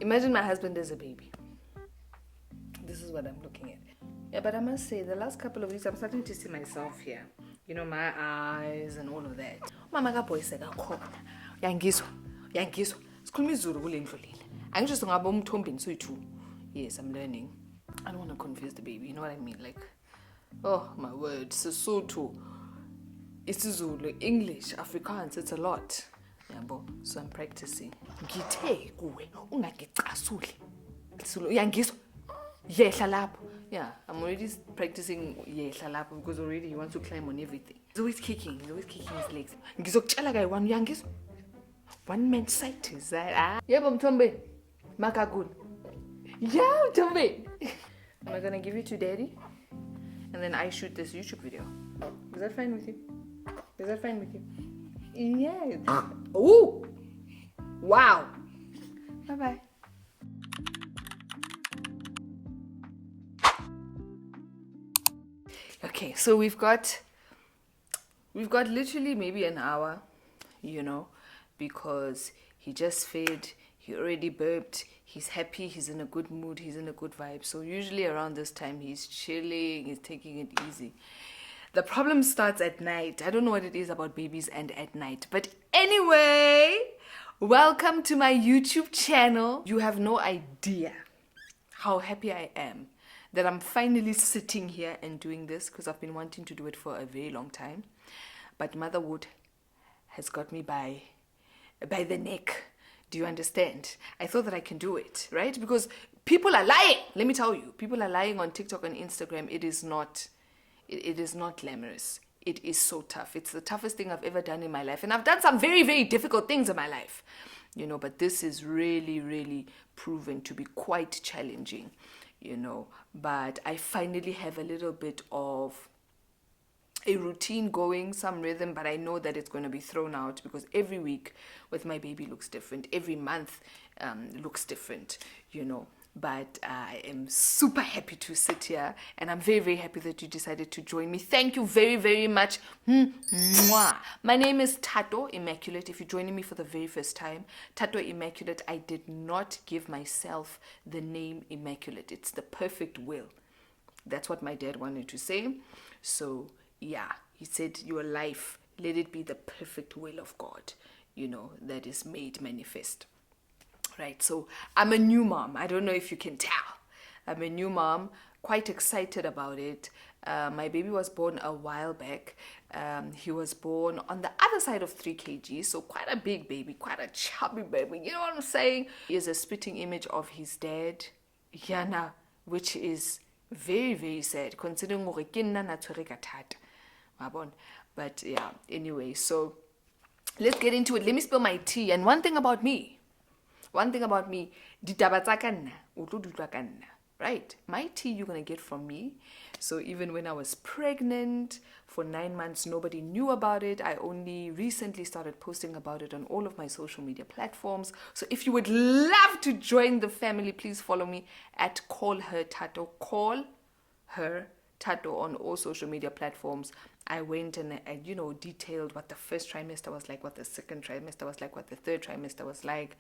Imagine my husband as a baby. This is what I'm looking at. Yeah, but I must say, the last couple of weeks, I'm starting to see myself here. You know, my eyes and all of that. Mama kaboy sekakhona. Uyangizwa. Uyangizwa. Sikhuluma isiZulu kule ndlu lena. Angisho singaba umthombeni soyi-2. Yes, I'm learning. I don't want to confuse the baby. You know what I mean? Like, oh my word, Sesotho, isiZulu, English, Afrikaans, it's a lot. Yabo, so I'm practicing. Ngithe kuwe ungangicasuli. Uyangizwa? Yehla lapho. Yeah, I'm already practicing yehla lapho because already he wants to climb on everything. He's always kicking his legs. Ngizokutshela kayi one uyangizwa? One man sight is that. Yebo Mthombe. Makagul. Yeah, Mthombe. Am I gonna give you to daddy? And then I shoot this YouTube video. Is that fine with you? Is that fine with you? Yeah. Oh! Wow. Bye-bye. Okay, so we've got literally maybe an hour, you know, because he just fed, he already burped, he's happy, he's in a good mood, he's in a good vibe. So usually around this time he's chilling, he's taking it easy. The problem starts at night. I don't know what it is about babies and at night. But anyway, welcome to my YouTube channel. You have no idea how happy I am that I'm finally sitting here and doing this because I've been wanting to do it for a very long time. But motherhood has got me by the neck. Do you understand? I thought that I can do it, right? Because people are lying. Let me tell you, people are lying on TikTok and Instagram. It is not glamorous. It is so tough. It's the toughest thing I've ever done in my life. And I've done some very, very difficult things in my life, you know, but this is really, really proven to be quite challenging, you know. But I finally have a little bit of a routine going, some rhythm, but I know that it's going to be thrown out because every week with my baby looks different. Every month looks different, you know. But I am super happy to sit here, and I'm very, very happy that you decided to join me. Thank you very, very much. Mwah. My name is Thato Immaculate. If you're joining me for the very first time, Thato Immaculate, I did not give myself the name Immaculate. It's the perfect will. That's what my dad wanted to say. So, yeah, he said, your life, let it be the perfect will of God, you know, that is made manifest. Right, so I'm a new mom. I don't know if you can tell. I'm a new mom, quite excited about it. My baby was born a while back. He was born on the other side of 3 kg, so quite a big baby, quite a chubby baby. You know what I'm saying? He is a spitting image of his dad, Yana, which is very, very sad, considering but yeah, anyway, so let's get into it. Let me spill my tea. And one thing about me, ditaba tsa ka nna, o tlo di utlwa ka nna, right? My tea you're going to get from me. So even when I was pregnant for 9 months, nobody knew about it. I only recently started posting about it on all of my social media platforms. So if you would love to join the family, please follow me at Call Her Thato. Call Her Thato on all social media platforms. I went and you know, detailed what the first trimester was like, what the second trimester was like, what the third trimester was like.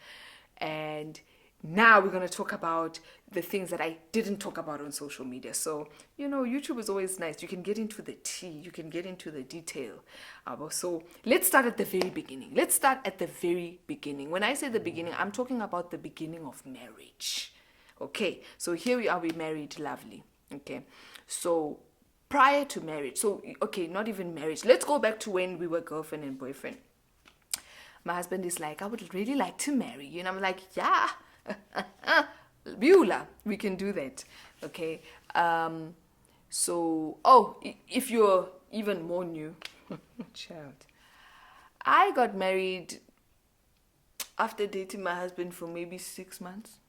And now we're going to talk about the things that I didn't talk about on social media. So, you know, YouTube is always nice. You can get into the tea. You can get into the detail. So let's start at the very beginning. Let's start at the very beginning. When I say the beginning, I'm talking about the beginning of marriage. Okay, so here we are. We married, lovely. Okay, so prior to marriage, so, okay, not even marriage. Let's go back to when we were girlfriend and boyfriend. My husband is like, I would really like to marry you. And I'm like, yeah, Beulah, we can do that. Okay. So, if you're even more new, child, I got married after dating my husband for maybe 6 months.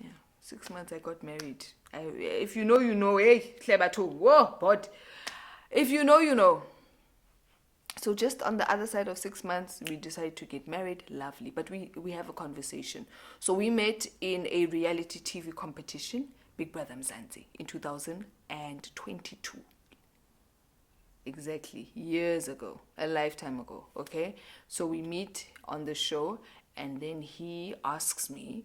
Yeah, 6 months I got married. If you know, you know. Hey, Klebato, whoa, but if you know, you know. So just on the other side of 6 months, we decided to get married. Lovely. But we have a conversation. So we met in a reality TV competition, Big Brother Mzansi, in 2022. Exactly. Years ago. A lifetime ago. Okay? So we meet on the show, and then he asks me,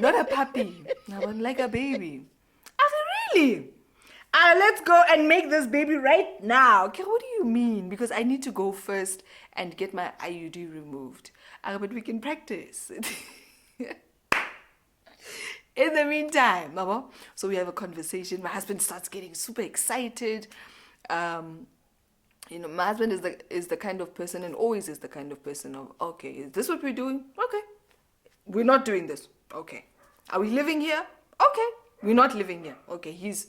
not a puppy. I'm like a baby. Really? Let's go and make this baby right now. Okay, what do you mean? Because I need to go first and get my IUD removed. But we can practice. In the meantime, Mama, so we have a conversation. My husband starts getting super excited. My husband is the kind of person, and always is the kind of person of, okay, is this what we're doing? Okay. We're not doing this. Okay. Are we living here? Okay. We're not living here. Okay. He's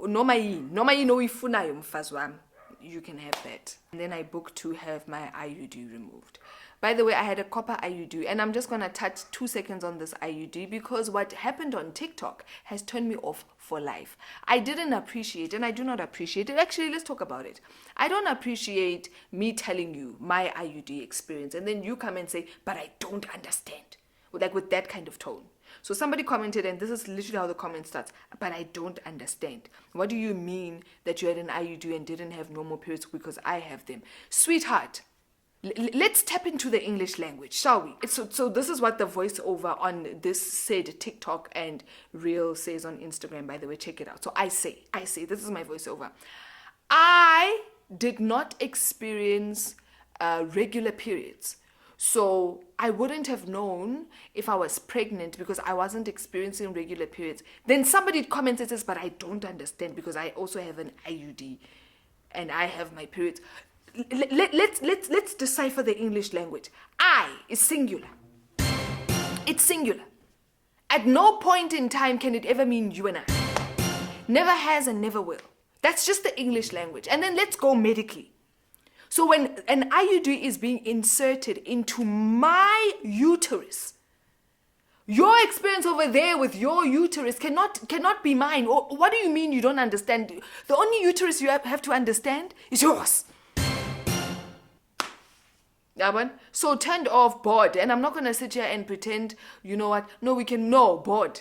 noma yini oyifunayo mfazi wami, you can have that. And then I booked to have my IUD removed. By the way, I had a copper IUD, and I'm just going to touch 2 seconds on this IUD because what happened on TikTok has turned me off for life. I didn't appreciate, and I do not appreciate it. Actually, let's talk about it. I don't appreciate me telling you my IUD experience, and then you come and say, but I don't understand. Like with that kind of tone. So somebody commented, and this is literally how the comment starts, but I don't understand. What do you mean that you had an IUD and didn't have normal periods because I have them? Sweetheart, let's tap into the English language, shall we? So this is what the voiceover on this said TikTok and Reel says on Instagram, by the way, check it out. So I say, this is my voiceover. I did not experience regular periods. So I wouldn't have known if I was pregnant because I wasn't experiencing regular periods. Then somebody commented this, but I don't understand because I also have an IUD and I have my periods. Let's decipher the English language. I is singular. It's singular. At no point in time can it ever mean you and I. Never has and never will. That's just the English language. And then let's go medically. So when an IUD is being inserted into my uterus, your experience over there with your uterus cannot be mine. Or what do you mean you don't understand? The only uterus you have to understand is yours. So turned off, bored. And I'm not going to sit here and pretend, you know what? No, we can, no, bored.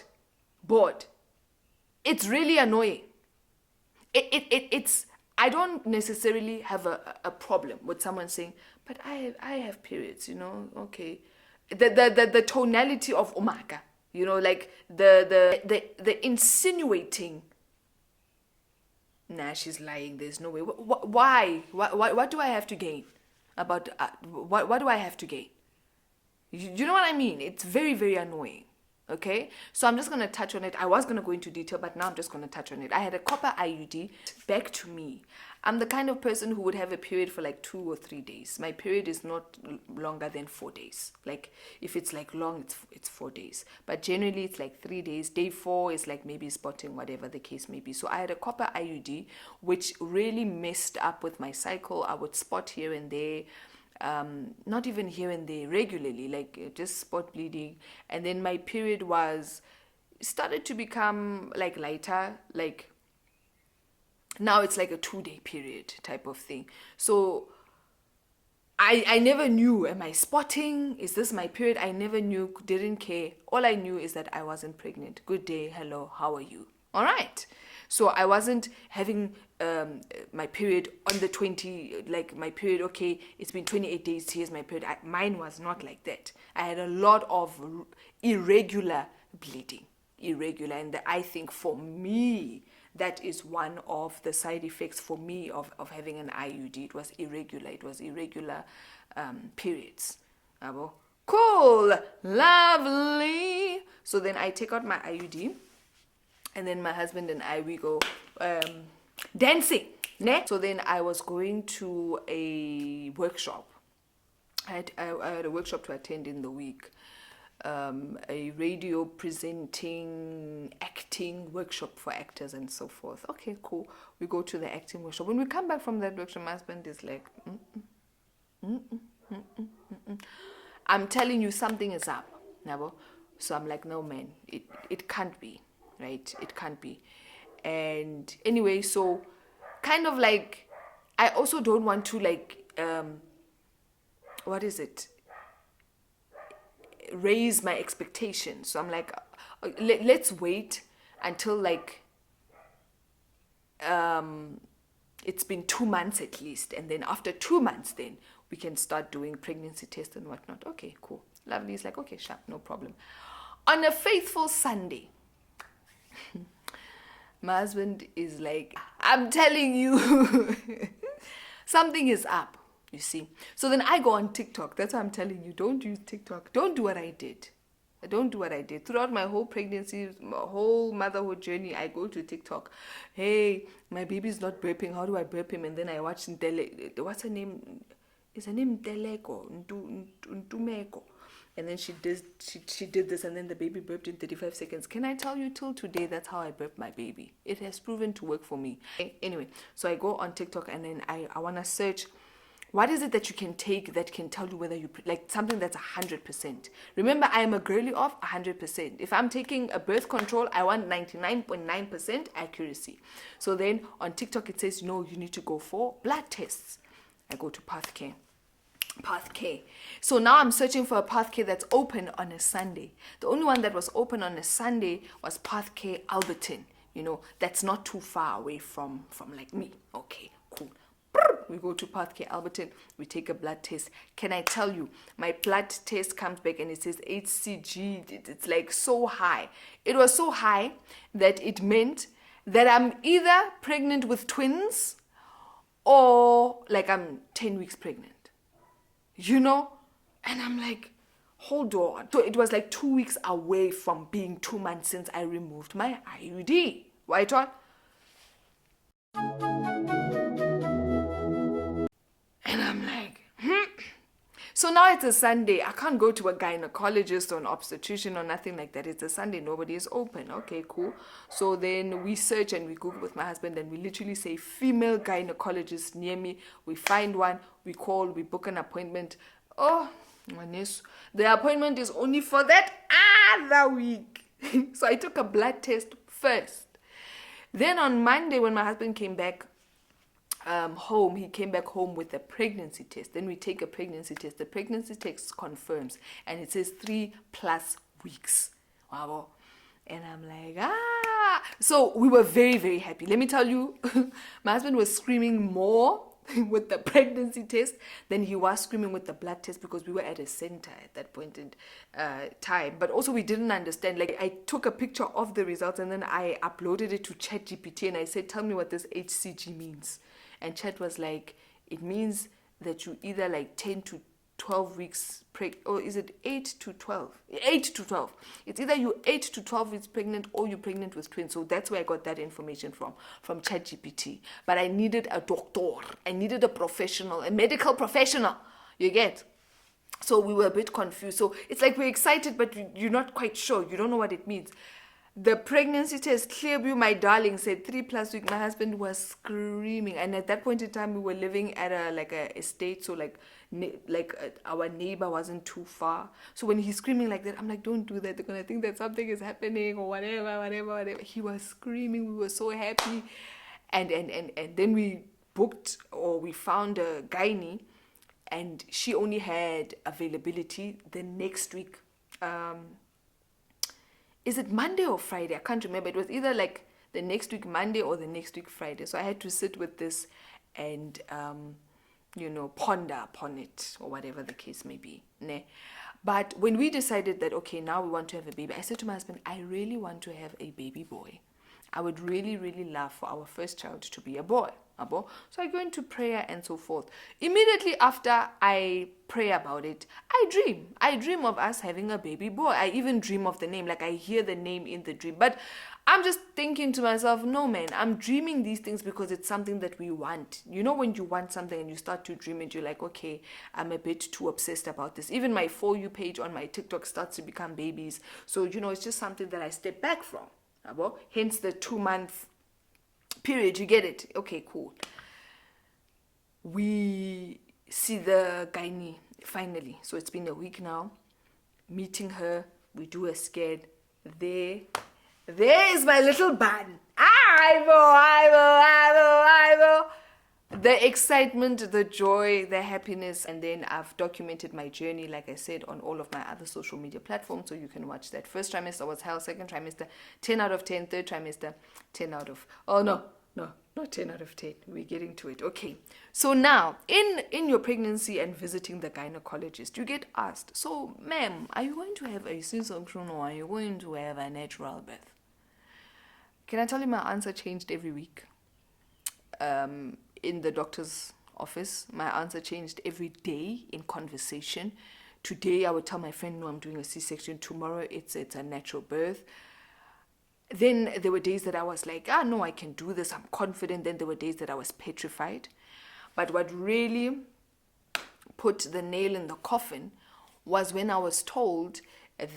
It's really annoying. It's, I don't necessarily have a problem with someone saying, but I have periods, okay. The tonality of umaga, like the insinuating, nah, she's lying, there's no way. Why? What do I have to gain? What do I have to gain? You know what I mean? It's very, very annoying. Okay, so I'm just going to touch on it. I was going to go into detail, but now I'm just going to touch on it. I had a copper IUD. Back to me. I'm the kind of person who would have a period for like 2 or 3 days. My period is not longer than 4 days. Like if it's like long, it's 4 days. But generally it's like 3 days. Day 4 is like maybe spotting, whatever the case may be. So I had a copper IUD, which really messed up with my cycle. I would spot here and there. Not even here and there, regularly, like just spot bleeding. And then my period started to become like lighter, like now it's like a 2-day period type of thing. So I never knew, am I spotting? Is this my period? I never knew, didn't care. All I knew is that I wasn't pregnant. Good day, hello, how are you? All right. So I wasn't having my period on the 20, like my period, okay, it's been 28 days, here's my period. Mine was not like that. I had a lot of irregular bleeding. And I think for me, that is one of the side effects for me of having an IUD. It was irregular periods. Cool, lovely. So then I take out my IUD. And then my husband and I, we go dancing. Ne? So then I was going to a workshop. I had a workshop to attend in the week. A radio presenting, acting workshop for actors and so forth. Okay, cool. We go to the acting workshop. When we come back from that workshop, my husband is like, I'm telling you something is up. So I'm like, no man, it can't be. Right? It can't be. And anyway, so kind of like, I also don't want to like, raise my expectations. So I'm like, let's wait until like, it's been 2 months at least. And then after 2 months, then we can start doing pregnancy tests and whatnot. Okay, cool. lovely. He's like, okay, sure, no problem. On a faithful Sunday, my husband is like, I'm telling you, something is up, you see. So then I go on TikTok. That's why I'm telling you, don't use TikTok. Don't do what I did. Don't do what I did. Throughout my whole pregnancy, my whole motherhood journey, I go to TikTok. Hey, my baby's not burping. How do I burp him? And then I watch Ntele. What's her name? Is her name Nteleko? Ntumeko. And then she did this, and then the baby burped in 35 seconds. Can I tell you, till today, that's how I burp my baby. It has proven to work for me. Anyway, so I go on TikTok, and then I want to search, what is it that you can take that can tell you whether you, like something that's 100%. Remember, I am a girly of 100%. If I'm taking a birth control, I want 99.9% accuracy. So then on TikTok, it says, no, you need to go for blood tests. I go to Pathcare. So now I'm searching for a Pathcare that's open on a Sunday. The only one that was open on a Sunday was Pathcare Alberton. You know, that's not too far away from like me. Okay, cool. We go to Pathcare Alberton. We take a blood test. Can I tell you, my blood test comes back and it says HCG. It's like so high. It was so high that it meant that I'm either pregnant with twins or like I'm 10 weeks pregnant. You know? And I'm like, hold on. So it was like 2 weeks away from being 2 months since I removed my IUD. Right on? And I'm like, So now it's a Sunday. I can't go to a gynecologist or an obstetrician or nothing like that. It's a Sunday. Nobody is open. Okay, cool. So then we search and we Google with my husband and we literally say female gynecologist near me. We find one. We call. We book an appointment. Oh, the appointment is only for that other week. So I took a blood test first. Then on Monday when my husband came back, home, he came back home with a pregnancy test. Then we take a pregnancy test. The pregnancy test confirms and it says 3+ weeks. Wow. And I'm like, so we were very, very happy. Let me tell you, my husband was screaming more with the pregnancy test than he was screaming with the blood test, because we were at a center at that point in time. But also we didn't understand. Like, I took a picture of the results and then I uploaded it to ChatGPT and I said, tell me what this HCG means. And Chat was like, it means that you either like 10 to 12 weeks or is it 8 to 12? 8 to 12. It's either you 8 to 12 weeks pregnant or you're pregnant with twins. So that's where I got that information from ChatGPT. But I needed a doctor. I needed a professional, a medical professional. You get? So we were a bit confused. So it's like we're excited, but you're not quite sure. You don't know what it means. The pregnancy test, Clearview, my darling, said 3+ weeks. My husband was screaming. And at that point in time, we were living at a estate. So our neighbor wasn't too far. So when he's screaming like that, I'm like, don't do that. They're going to think that something is happening or whatever. He was screaming. We were so happy. And then we booked, or we found a gynae. And she only had availability the next week. Is it Monday or Friday? I can't remember. It was either like the next week Monday or the next week Friday. So I had to sit with this and, ponder upon it, or whatever the case may be. But when we decided that, okay, now we want to have a baby, I said to my husband, I really want to have a baby boy. I would really, really love for our first child to be a boy. So I go into prayer and so forth. Immediately after I pray about it, I dream of us having a baby boy. I even dream of the name, like I hear the name in the dream. But I'm just thinking to myself, no man, I'm dreaming these things because it's something that we want. You know, when you want something and you start to dream it, you're like, okay, I'm a bit too obsessed about this. Even my For You page on my TikTok starts to become babies. So, it's just something that I step back from. Hence the 2-month period, you get it? Okay, cool. We see the gynae finally. So it's been a week now. Meeting her, we do a scan. There is my little bun. I The excitement, the joy, the happiness, and then I've documented my journey, like I said, on all of my other social media platforms, so you can watch that. First trimester was hell, second trimester 10 out of 10, third trimester 10 out of, No, not 10 out of 10. We're getting to it. Okay. So now, in your pregnancy and visiting the gynecologist, you get asked, so, ma'am, are you going to have a C-section or are you going to have a natural birth? Can I tell you my answer changed every week? In the doctor's office, my answer changed every day in conversation. Today, I would tell my friend, no, I'm doing a C-section. Tomorrow, it's a natural birth. Then there were days that I was like, no, I can do this. I'm confident. Then there were days that I was petrified. But what really put the nail in the coffin was when I was told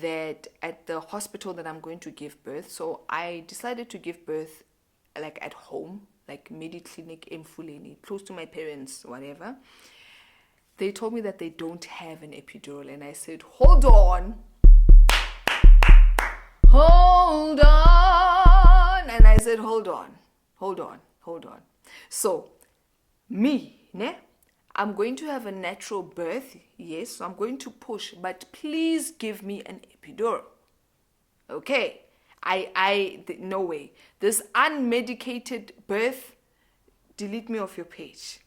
that at the hospital that I'm going to give birth. So I decided to give birth like at home, like Mediclinic Emfuleni, close to my parents, whatever. They told me that they don't have an epidural. And I said, hold on. And I said, hold on. So, me, I'm going to have a natural birth. Yes, so I'm going to push, but please give me an epidural. Okay. No way. This unmedicated birth, delete me off your page.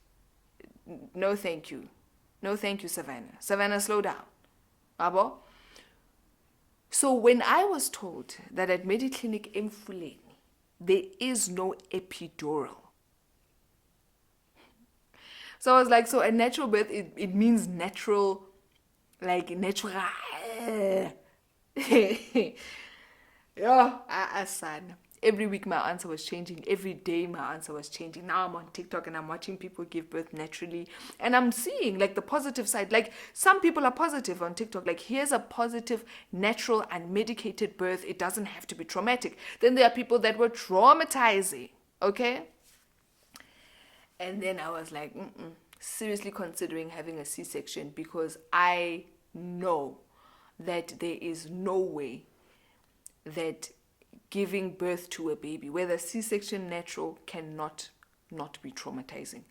No, thank you. No, thank you, Savannah. Savannah, slow down. Abo? So when I was told that at Mediclinic Emfuleni, there is no epidural. So I was like, so a natural birth, it means natural, like natural. Yeah, son. Every week my answer was changing. Every day my answer was changing. Now I'm on TikTok and I'm watching people give birth naturally. And I'm seeing like the positive side. Like some people are positive on TikTok. Like here's a positive, natural and medicated birth. It doesn't have to be traumatic. Then there are people that were traumatizing. Okay? And then I was like, seriously considering having a C-section because I know that there is no way that giving birth to a baby, whether C-section, natural, cannot not be traumatizing.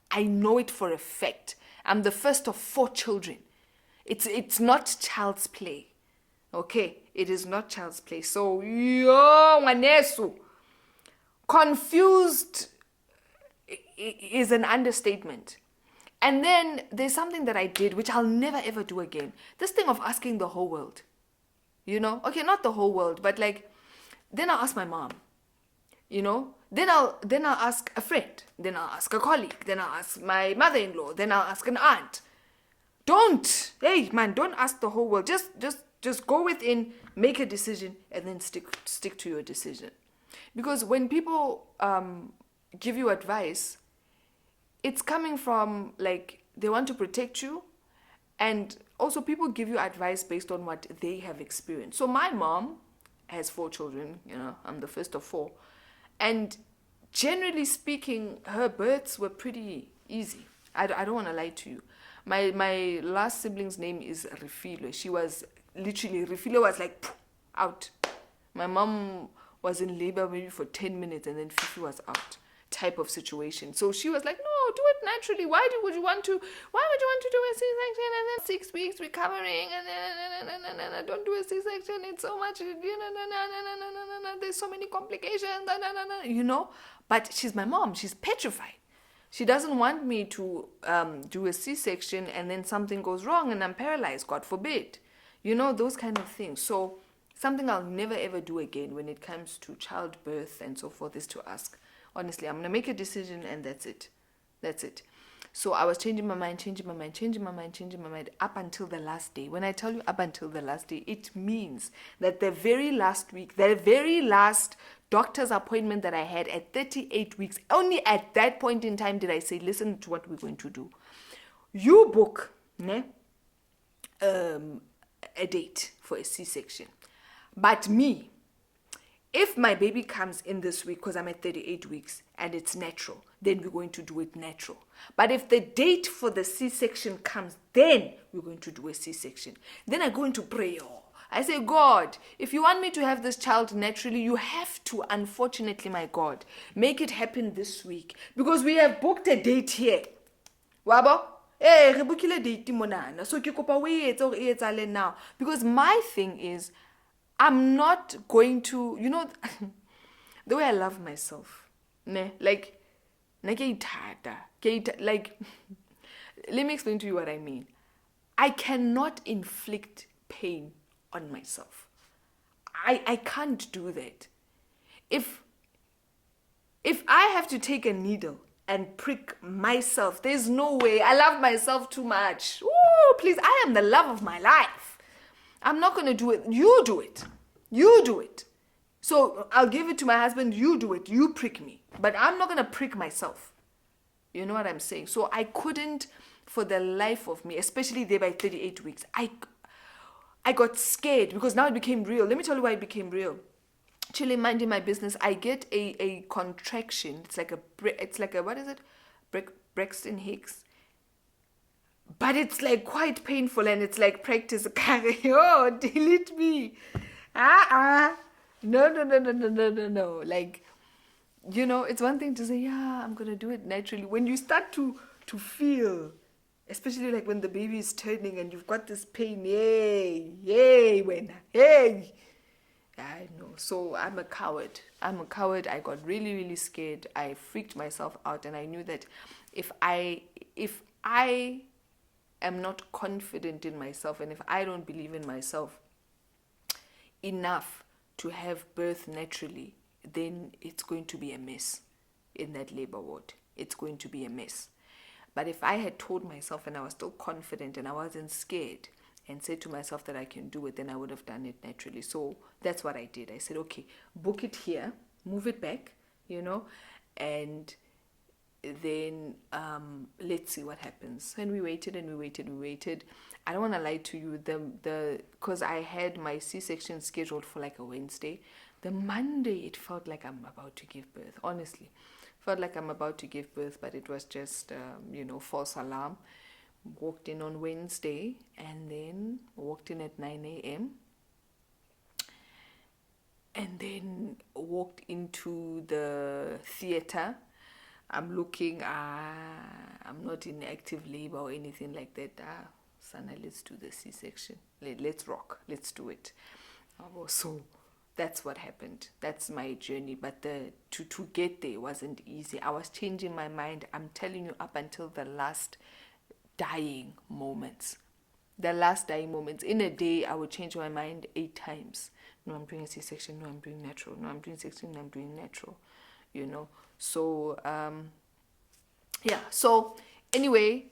I know it for a fact. I'm the first of 4 children. It's not child's play. Okay? It is not child's play. So, confused is an understatement. And then there's something that I did, which I'll never ever do again. This thing of asking the whole world. Okay, not the whole world, but like, then I'll ask my mom, then I'll ask a friend, then I'll ask a colleague, then I'll ask my mother-in-law, then I'll ask an aunt. Don't ask the whole world. Just go within, make a decision, and then stick to your decision. Because when people give you advice, it's coming from like they want to protect you, and also people give you advice based on what they have experienced. So my mom has 4 children, I'm the first of 4. And generally speaking, her births were pretty easy. I don't want to lie to you. My last sibling's name is Refilo. She was literally, Refilo was like, out. My mom was in labor maybe for 10 minutes and then Fifi was out type of situation. So she was like, no, do it naturally. Why would you want to do a C-section and then 6 weeks recovering and then don't do a C-section. It's so much, there's so many complications, But she's my mom. She's petrified. She doesn't want me to do a C-section and then something goes wrong and I'm paralyzed, God forbid. Those kind of things. So something I'll never ever do again when it comes to childbirth and so forth is to ask, honestly, I'm going to make a decision and that's it. So I was changing my mind up until the last day. When I tell you up until the last day, it means that the very last week, the very last doctor's appointment that I had at 38 weeks, only at that point in time did I say, listen to what we're going to do. You book a date for a C-section. But me, if my baby comes in this week because I'm at 38 weeks and it's natural, then we're going to do it natural. But if the date for the C-section comes, then we're going to do a C-section. Then I go into prayer. I say, God, if you want me to have this child naturally, you have to, unfortunately, my God, make it happen this week. Because we have booked a date here. Wabo? Re bookile date monana. So ke kopa we etsale now. Because my thing is, I'm not going to, the way I love myself, Ne, like, like, let me explain to you what I mean. I cannot inflict pain on myself. I can't do that. If I have to take a needle and prick myself, there's no way. I love myself too much. Ooh, please, I am the love of my life. I'm not going to do it. You do it. You do it. So I'll give it to my husband. You do it. You prick me. But I'm not going to prick myself. You know what I'm saying? So I couldn't, for the life of me, especially there by 38 weeks, I got scared because now it became real. Let me tell you why it became real. Chilling, minding my business, I get a contraction. It's like a what is it? Braxton Hicks. But it's like quite painful and it's like practice. Oh, delete me. No. Like, it's one thing to say, yeah, I'm going to do it naturally. When you start to feel, especially like when the baby is turning and you've got this pain, yay, hey. I know. So I'm a coward. I got really, really scared. I freaked myself out and I knew that if I am not confident in myself and if I don't believe in myself enough to have birth naturally, then it's going to be a mess in that labor ward. It's going to be a mess. But if I had told myself and I was still confident and I wasn't scared and said to myself that I can do it, then I would have done it naturally. So that's what I did. I said, okay, book it here, move it back, and then let's see what happens. And we waited. I don't want to lie to you, because I had my C-section scheduled for like a Wednesday. The Monday, it felt like I'm about to give birth. Honestly, felt like I'm about to give birth, but it was just false alarm. Walked in on Wednesday and then walked in at 9 a.m. and then walked into the theater. I'm looking, I'm not in active labor or anything like that. Sana, let's do the C-section. Let's rock. Let's do it. So that's what happened. That's my journey. But to get there wasn't easy. I was changing my mind. I'm telling you, up until the last dying moments. In a day, I would change my mind 8 times. No, I'm doing a C-section. No, I'm doing natural. No, I'm doing C-section. No, I'm doing natural. So so anyway,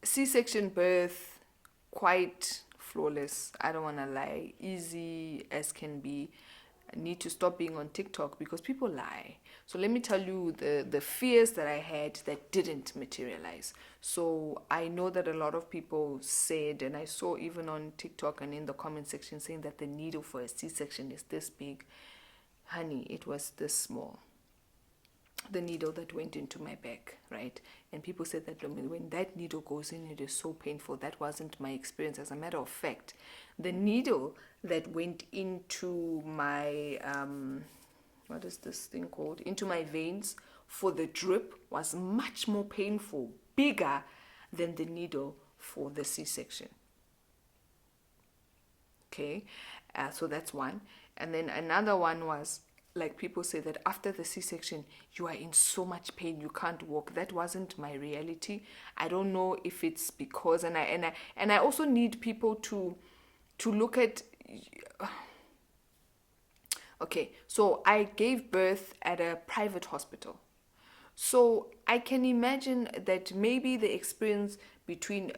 C-section birth, quite flawless. I don't want to lie, easy as can be. I need to stop being on TikTok because people lie. So let me tell you the fears that I had that didn't materialize. So I know that a lot of people said, and I saw even on TikTok and in the comment section saying that the needle for a C-section is this big. Honey, it was this small. The needle that went into my back, right? And people said that when that needle goes in, it is so painful. That wasn't my experience. As a matter of fact, the needle that went into my, what is this thing called? Into my veins for the drip was much more painful, bigger than the needle for the C-section. Okay, so that's one. And then another one was, like, people say that after the C-section, you are in so much pain, you can't walk. That wasn't my reality. I don't know if it's because, and I also need people to look at. Okay, so I gave birth at a private hospital. So I can imagine that maybe the experience between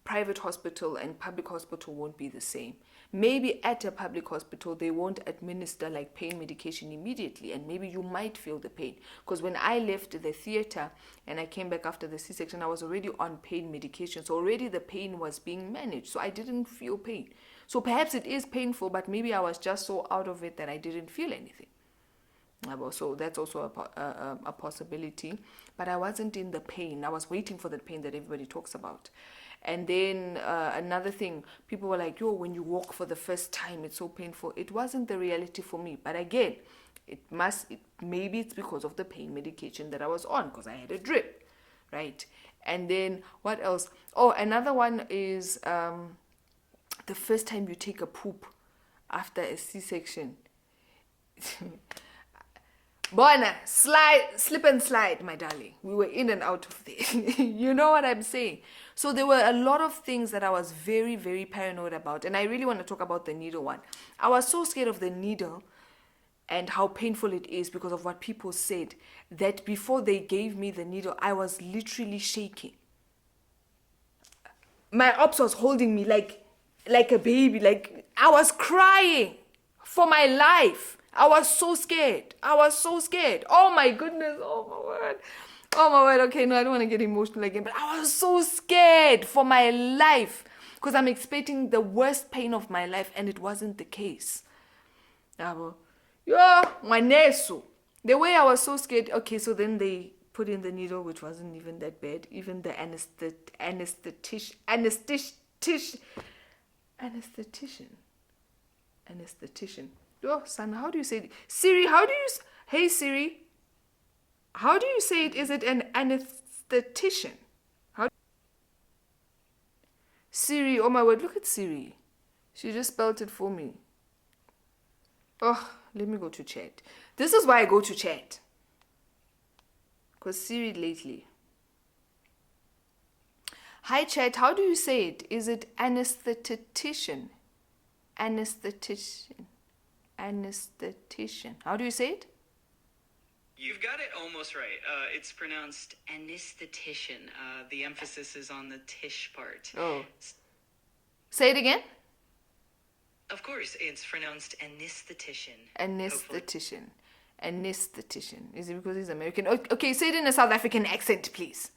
private hospital and public hospital won't be the same. Maybe at a public hospital, they won't administer like pain medication immediately, and maybe you might feel the pain. Because when I left the theater and I came back after the C-section, I was already on pain medication. So already the pain was being managed. So I didn't feel pain. So perhaps it is painful, but maybe I was just so out of it that I didn't feel anything. So that's also a possibility. But I wasn't in the pain. I was waiting for the pain that everybody talks about. And then another thing, people were like, when you walk for the first time, it's so painful. It wasn't the reality for me. But again, maybe it's because of the pain medication that I was on, because I had a drip, right? And then what else? Oh, another one is the first time you take a poop after a C-section. Bona, slip and slide, my darling. We were in and out of there. You know what I'm saying? So there were a lot of things that I was very, very paranoid about. And I really want to talk about the needle one. I was so scared of the needle and how painful it is because of what people said, that before they gave me the needle, I was literally shaking. My ops was holding me like a baby. Like, I was crying for my life. I was so scared. Oh my goodness. Oh my word. Oh my word. Okay, no, I don't want to get emotional again. But I was so scared for my life because I'm expecting the worst pain of my life, and it wasn't the case. Yo, my nesu. The way I was so scared. Okay, so then they put in the needle, which wasn't even that bad. Even the anesthetician. Oh, son, how do you say it? Siri, hey Siri, how do you say it? Is it an anesthetician? Siri, oh my word, look at Siri. She just spelled it for me. Oh, let me go to chat. This is why I go to chat. Because Siri lately. Hi chat, how do you say it? Is it anesthetician? Anesthetician. How do you say it? You've got it almost right. It's pronounced anesthetician. The emphasis is on the tish part. Oh. Say it again? Of course, it's pronounced anesthetician. Anesthetician. Anesthetician. Is it because he's American? Okay, say it in a South African accent, please.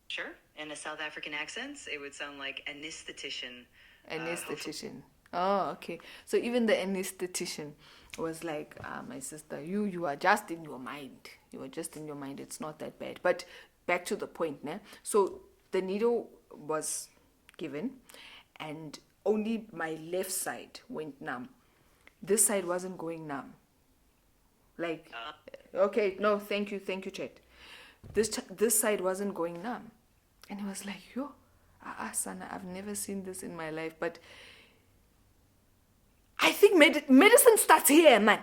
Sure. In a South African accent, it would sound like anesthetician. Anesthetician. Oh, okay. So even the anesthetician was like, my sister, you are just in your mind. You are just in your mind. It's not that bad. But back to the point, né? So the needle was given, and only my left side went numb. This side wasn't going numb. Like, okay, no, thank you, Chet. This side wasn't going numb. And he was like, yo, Sana, I've never seen this in my life. But I think medicine starts here, man.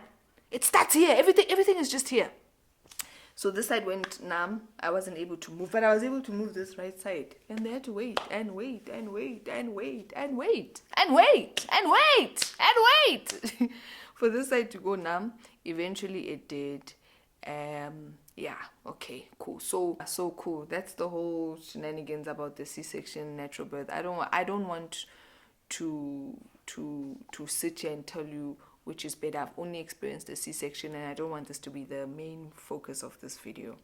It starts here. Everything is just here. So this side went numb. I wasn't able to move, but I was able to move this right side. And they had to wait and wait and wait and wait and wait and wait and wait and wait for this side to go numb. Eventually it did. Yeah, okay, cool. So cool. That's the whole shenanigans about the C-section, natural birth. I don't want to sit here and tell you which is better. I've only experienced a C-section, and I don't want this to be the main focus of this video.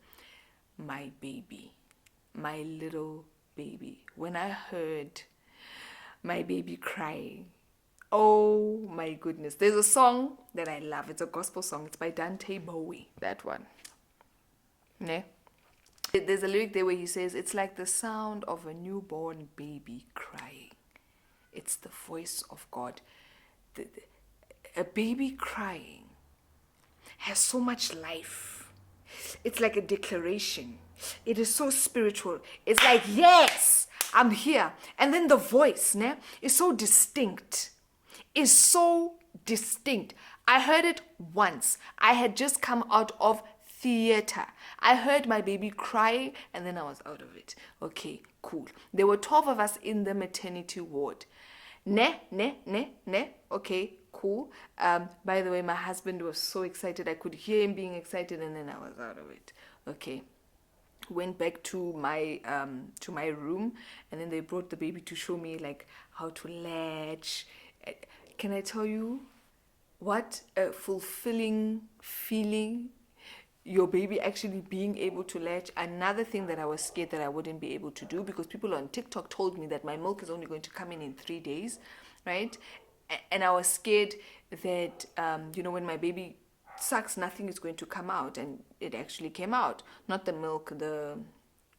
My baby, my little baby. When I heard my baby crying, oh my goodness. There's a song that I love. It's a gospel song. It's by Dante Bowie. That one. Ne? There's a lyric there where he says, it's like the sound of a newborn baby crying. It's the voice of God. A baby crying has so much life. It's like a declaration. It is so spiritual. It's like, yes, I'm here. And then the voice, ne, is so distinct. Is so distinct. I heard it once. I had just come out of theater. I heard my baby crying, and then I was out of it. Okay, cool. There were 12 of us in the maternity ward. Ne. Okay, cool. By the way, my husband was so excited. I could hear him being excited, and then I was out of it. Okay. Went back to my room, and then they brought the baby to show me like how to latch. Can I tell you what a fulfilling feeling, your baby actually being able to latch? Another thing that I was scared that I wouldn't be able to do, because people on TikTok told me that my milk is only going to come in 3 days, right? And I was scared that, when my baby sucks, nothing is going to come out. And it actually came out. Not the milk,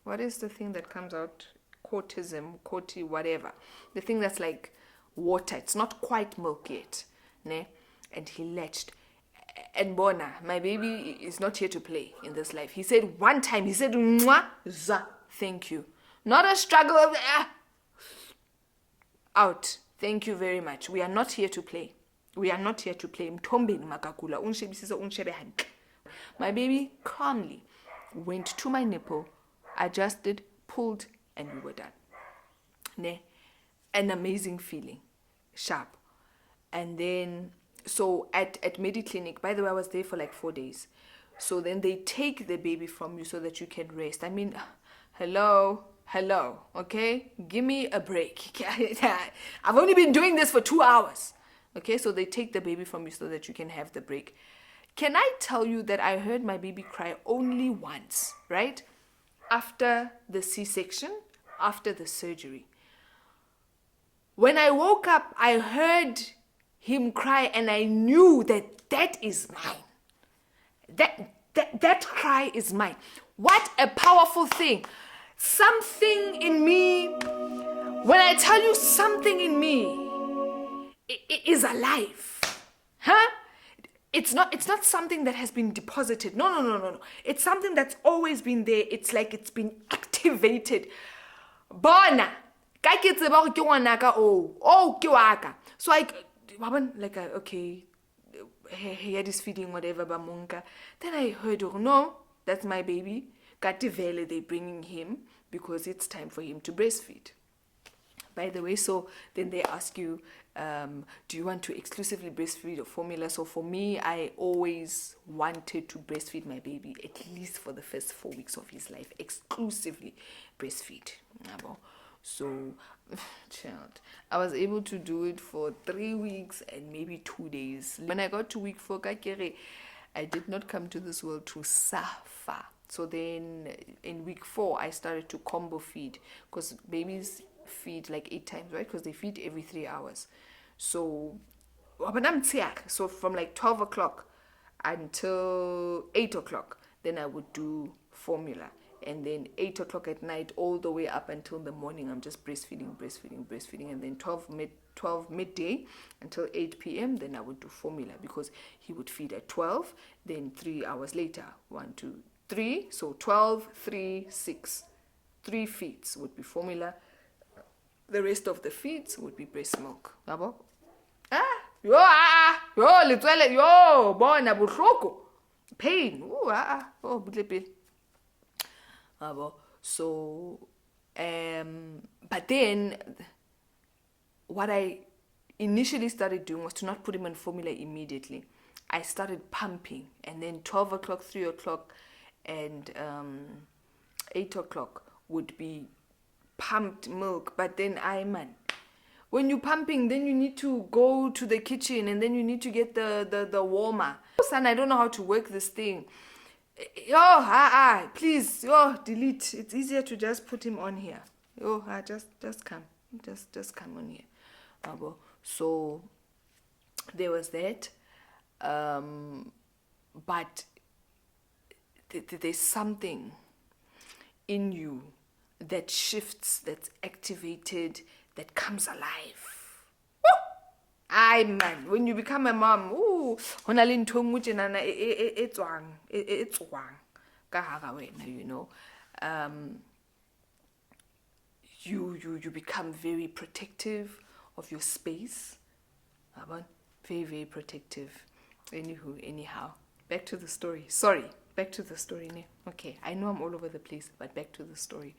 what is the thing that comes out? Whatever. The thing that's like water. It's not quite milk yet. Ne? And he latched. And Bona, my baby is not here to play in this life. He said one time, he said, "Mwah, za, thank you." Not a struggle of, out. Thank you very much. We are not here to play. We are not here to play. Mtombeni makakula, unshebisisa unshebe hantle. My baby calmly went to my nipple, adjusted, pulled, and we were done. Ne? An amazing feeling. Sharp. And then, so at Mediclinic, by the way, I was there for like 4 days. So then they take the baby from you so that you can rest. I mean, hello, okay? Give me a break. I've only been doing this for 2 hours. Okay, so they take the baby from you so that you can have the break. Can I tell you that I heard my baby cry only once, right? After the C-section, after the surgery. When I woke up, I heard him cry and I knew that is mine. That cry is mine. What a powerful thing. Something in me, when I tell you something in me, it is alive. Huh? It's not something that has been deposited. No. It's something that's always been there. It's like it's been activated. Bona. So okay, he had his feeding, whatever, bamunka. Then I heard, oh no, that's my baby. Kativele, they bringing him because it's time for him to breastfeed. By the way, so then they ask you, do you want to exclusively breastfeed or formula? So for me, I always wanted to breastfeed my baby, at least for the first 4 weeks of his life, exclusively breastfeed. So, child, I was able to do it for 3 weeks and maybe 2 days. When I got to week 4, I did not come to this world to suffer. So then in week 4, I started to combo feed because babies feed like 8 times, right? Because they feed every 3 hours. So from like 12 o'clock until 8 o'clock, then I would do formula. And then 8 o'clock at night, all the way up until the morning, I'm just breastfeeding. And then 12 midday until 8 p.m., then I would do formula because he would feed at 12. Then 3 hours later, 1, 2, 3. So 12, 3, 6. 3 feeds would be formula. The rest of the feeds would be breast milk. Bona buhloko. Pain. Butle. So, but then what I initially started doing was to not put him on formula immediately. I started pumping, and then 12 o'clock, 3 o'clock, and 8 o'clock would be pumped milk. But then when you're pumping, then you need to go to the kitchen, and then you need to get the warmer. Son, I don't know how to work this thing. Please, delete. It's easier to just put him on here. Just come. Just come on here. So there was that. But there's something in you that shifts, that's activated, that comes alive. Man, when you become a mom, you know, you become very protective of your space. Very, very protective. Anyhow, back to the story. Sorry, back to the story. Okay, I know I'm all over the place, but back to the story.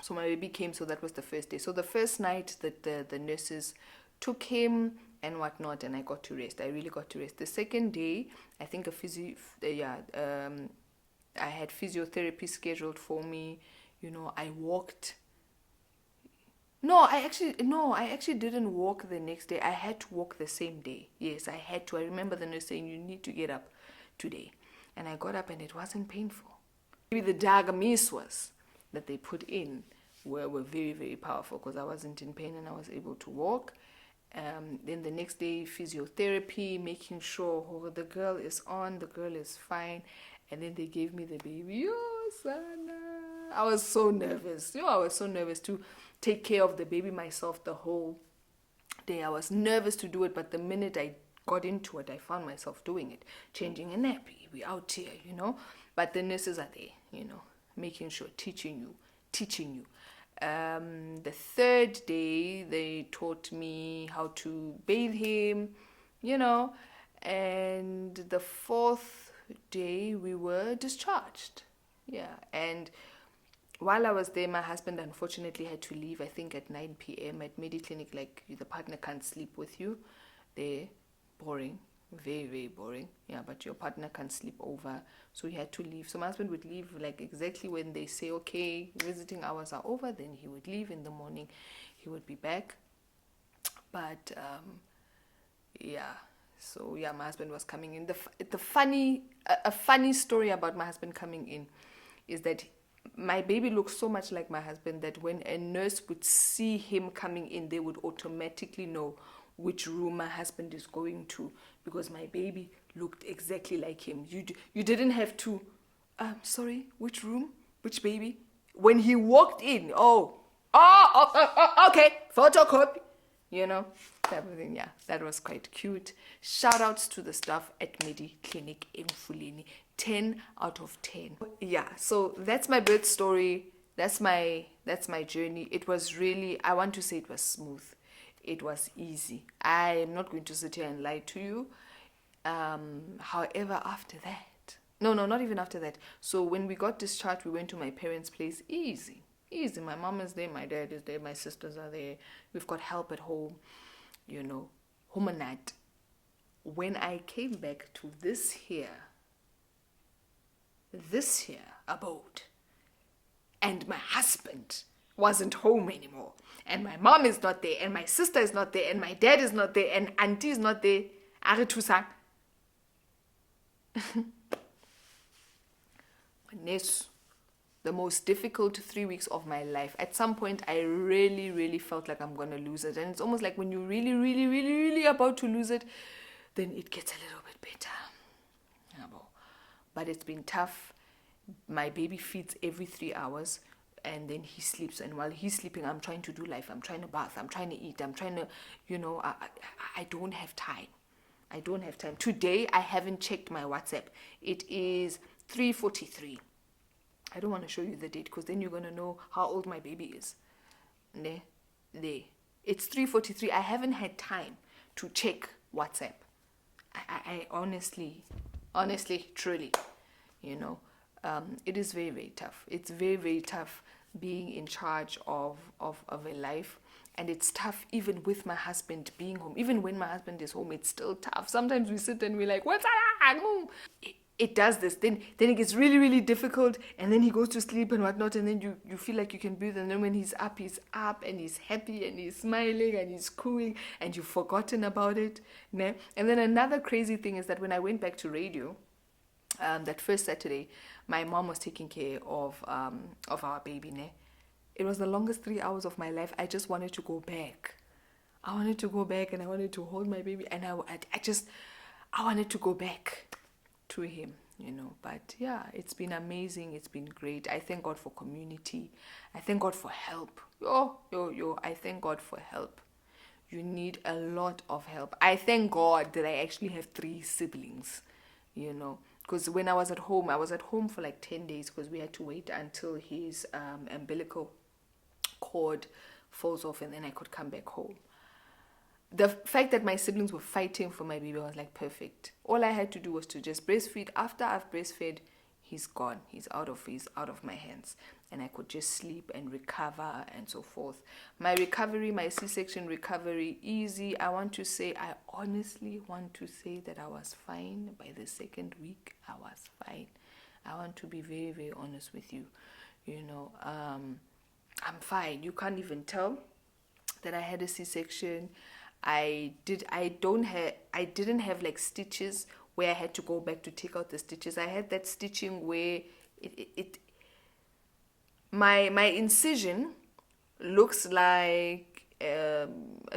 So my baby came, so that was the first day. So the first night that the nurses took him and whatnot, and I got to rest. I really got to rest. The second day, I think I had physiotherapy scheduled for me. You know, I walked. I actually didn't walk the next day. I had to walk the same day. Yes, I had to. I remember the nurse saying, you need to get up today. And I got up and it wasn't painful. Maybe the diagnosis that they put in were very, very powerful because I wasn't in pain and I was able to walk. Then the next day, physiotherapy, making sure the girl is on, the girl is fine. And then they gave me the baby. Sana. I was so nervous. I was so nervous to take care of the baby myself the whole day. I was nervous to do it, but the minute I got into it, I found myself doing it. Changing a nappy. We out here, But the nurses are there, making sure, teaching you. The third day, they taught me how to bathe him, And the 4th day we were discharged. Yeah, and while I was there, my husband unfortunately had to leave, I think at 9 p.m. at Mediclinic. Like, the partner can't sleep with you. They're boring, very, very boring. Yeah, but your partner can't sleep over, so he had to leave. So my husband would leave like exactly when they say, okay, visiting hours are over, then he would leave. In the morning he would be back. But yeah, so yeah, my husband was coming in. A funny story about my husband coming in is that my baby looks so much like my husband that when a nurse would see him coming in, they would automatically know which room my husband is going to, because my baby looked exactly like him. You didn't have to, sorry, which room, which baby? When he walked in, okay, photocopy, type of thing. Yeah, that was quite cute. Shout outs to the staff at Mediclinic in Fulini. 10 out of 10. Yeah, so that's my birth story. That's my journey. It was really, I want to say it was smooth. It was easy. I am not going to sit here and lie to you. However, after that, no, not even after that. So when we got discharged, we went to my parents' place. Easy. My mom is there, my dad is there, my sisters are there. We've got help at home, home and night. When I came back to this here abode, and my husband wasn't home anymore, and my mom is not there, and my sister is not there, and my dad is not there, and auntie is not there, are thusang. The most difficult 3 weeks of my life. At some point, I really, really felt like I'm going to lose it. And it's almost like when you're really, really, really, really about to lose it, then it gets a little bit better. But it's been tough. My baby feeds every 3 hours, and then he sleeps. And while he's sleeping, I'm trying to do life. I'm trying to bath. I'm trying to eat. I'm trying to, I don't have time. Today, I haven't checked my WhatsApp. It is 3:43. I don't want to show you the date because then you're going to know how old my baby is. It's 3:43. I haven't had time to check WhatsApp. I honestly, truly, it is very, very tough. It's very, very tough being in charge of a life. And it's tough even with my husband being home. Even when my husband is home, it's still tough. Sometimes we sit and we're like, what's that? It does this. Then it gets really, really difficult. And then he goes to sleep and whatnot. And then you feel like you can breathe. And then when he's up and he's happy and he's smiling and he's cooing and you've forgotten about it. And then another crazy thing is that when I went back to radio, that first Saturday, my mom was taking care of our baby. It was the longest 3 hours of my life. I just wanted to go back. I wanted to go back and I wanted to hold my baby. And I wanted to go back to him, But yeah, it's been amazing. It's been great. I thank God for community. I thank God for help. I thank God for help. You need a lot of help. I thank God that I actually have 3 siblings, Because when I was at home for like 10 days because we had to wait until his umbilical cord falls off and then I could come back home. The fact that my siblings were fighting for my baby was like perfect. All I had to do was to just breastfeed. After I've breastfed, he's gone. He's out of my hands. And I could just sleep and recover and so forth. My C-section recovery, easy. I honestly want to say that I was fine. By the 2nd week, I was fine. I want to be very, very honest with you. I'm fine. You can't even tell that I had a C-section. I didn't have like stitches where I had to go back to take out the stitches. I had that stitching where my incision looks like a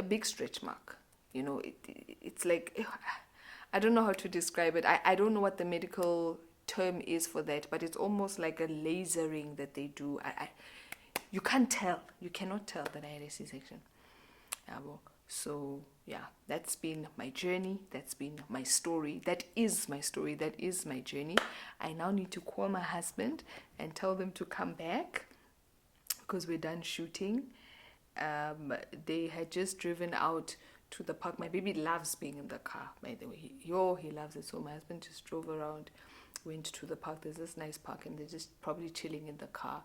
big stretch mark. It's like, I don't know how to describe it. I don't know what the medical term is for that, but it's almost like a lasering that they do. You can't tell. You cannot tell that I had a C-section. So yeah, that's been my journey. That's been my story. That is my story. That is my journey. I now need to call my husband and tell them to come back because we're done shooting. They had just driven out to the park. My baby loves being in the car, by the way. He loves it. So my husband just drove around, went to the park. There's this nice park, and they're just probably chilling in the car,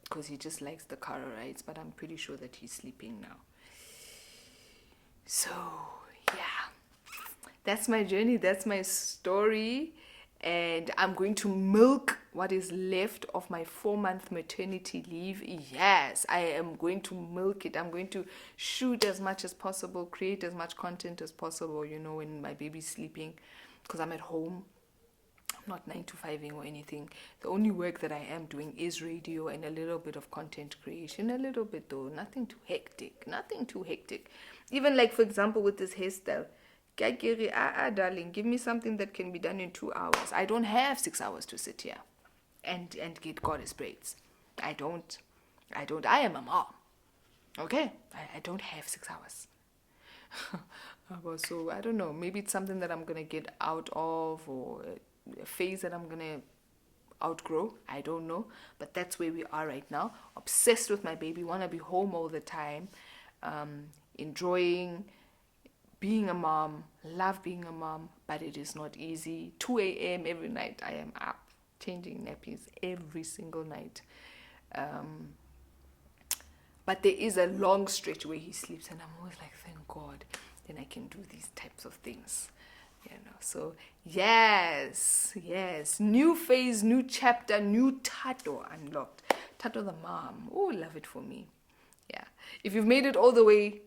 because he just likes the car rides. But I'm pretty sure that he's sleeping now. So yeah, that's my journey. That's my story. And I'm going to milk what is left of my 4-month maternity leave. Yes, I am going to milk it. I'm going to shoot as much as possible, create as much content as possible, when my baby's sleeping, because I'm at home. I'm not 9 to 5ing or anything. The only work that I am doing is radio and a little bit of content creation. A little bit though, nothing too hectic. Even like, for example, with this hairstyle. Darling, give me something that can be done in 2 hours. I don't have 6 hours to sit here and get goddess braids. I don't. I am a mom. Okay? I don't have 6 hours. So, I don't know. Maybe it's something that I'm going to get out of, or a phase that I'm going to outgrow. I don't know. But that's where we are right now. Obsessed with my baby. Want to be home all the time. Enjoying being a mom, love being a mom, but it is not easy. 2 a.m. every night I am up, changing nappies every single night. But there is a long stretch where he sleeps, and I'm always like, thank God, then I can do these types of things. So yes, new phase, new chapter, new Thato unlocked. Thato the mom, oh, love it for me. Yeah, if you've made it all the way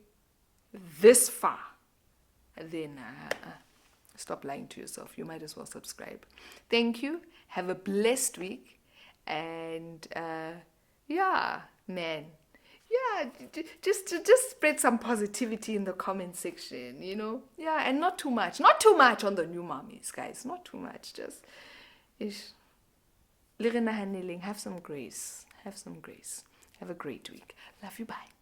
this far, then stop lying to yourself. You might as well subscribe. Thank you. Have a blessed week. And just spread some positivity in the comment section, and not too much on the new mommies, guys. Not too much. Just have some grace. Have a great week. Love you. Bye.